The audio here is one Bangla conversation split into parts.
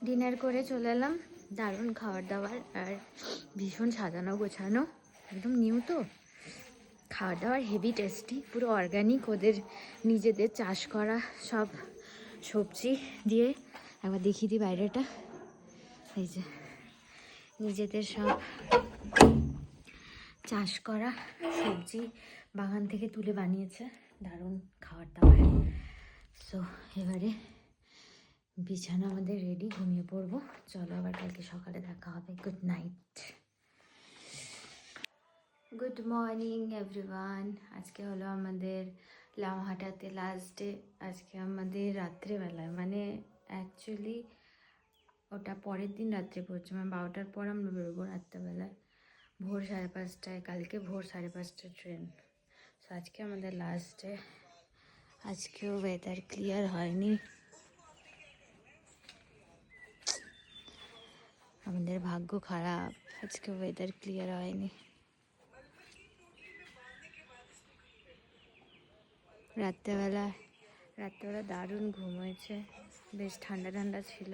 ডিনার করে চলে এলাম। দারুণ খাবার দাবার আর ভীষণ সাজানো গোছানো, একদম নিউ তো। খাবার দাবার হেভি টেস্টি, পুরো অর্গানিক, ওদের নিজেদের চাষ করা সব সবজি দিয়ে। একবার দেখিয়ে দিই বাইরেটা, এই যে নিজেদের সব চাষ করা সবজি বাগান থেকে তুলে বানিয়েছে। দারুণ খাবার দাবার। সো এবারে বিছানা আমাদের রেডি, ঘুমিয়ে পড়বো। চলো আবার কালকে সকালে দেখা হবে। Good night. Good morning everyone. আজকে হলো আমাদের লামহাটাতে লাস্ট ডে। আজকে আমাদের রাত্রেবেলায়, মানে অ্যাকচুয়ালি ওটা পরের দিন রাত্রে পড়ছে, মানে 12টার পর আমরা বেরোবো রাত্রেবেলায়, ভোর 5:30টায়। কালকে ভোর 5:30টায় ট্রেন। সো আজকে আমাদের লাস্ট ডে। আজকেও ওয়েদার ক্লিয়ার হয়নি, আমাদের ভাগ্য খারাপ, আজকে ওয়েদার ক্লিয়ার হয়নি। রাত্রেবেলা দারুণ ঘুম হয়েছে, বেশ ঠান্ডা ঠান্ডা ছিল।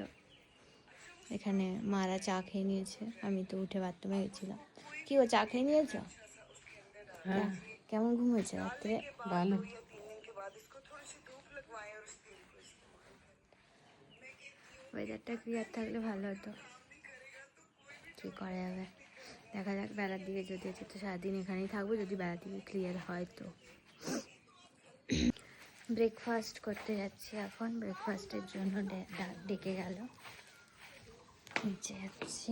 এখানে মারা চা খেয়ে নিয়েছে, আমি তো উঠে বাথরুমে গেছিলাম। কি ও চা খেয়ে নিয়েছ? হ্যাঁ, কেমন ঘুম হয়েছে রাত্রে? ভালো। ওয়েদারটা ক্লিয়ার থাকলে ভালো হতো, কী করা যাবে, দেখা যাক। বেলার দিকে যদি আছে তো সারাদিন এখানেই থাকবো, যদি বেলার দিকে ক্লিয়ার হয় তো। ব্রেকফাস্ট করতে যাচ্ছি এখন, ব্রেকফাস্টের জন্য ডেকে গেল, নিচে যাচ্ছি।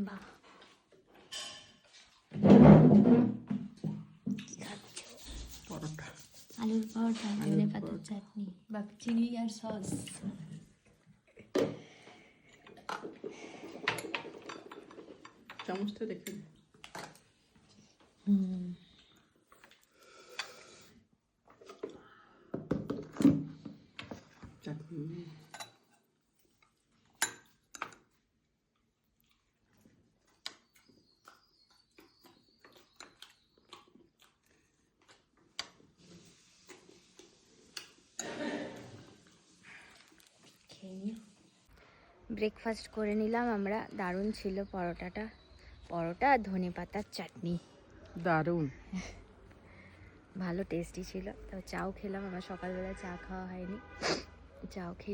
বাহ, কি খাচ্ছ? পরোটা, আলুর পরোটা, ধনে পাতার চাটনি বা চিনি আর সস। চামচটা রেখে দে। চাটনি। ব্রেকফাস্ট করে নিলাম আমরা, দারুণ ছিল পরোটাটা। পরোটা আর ধনে পাতার চাটনি, দারুণ ভালো টেস্টি ছিল। তো চাও খেলাম, আমার সকালবেলা চা খাওয়া হয়নি, চাও খেয়ে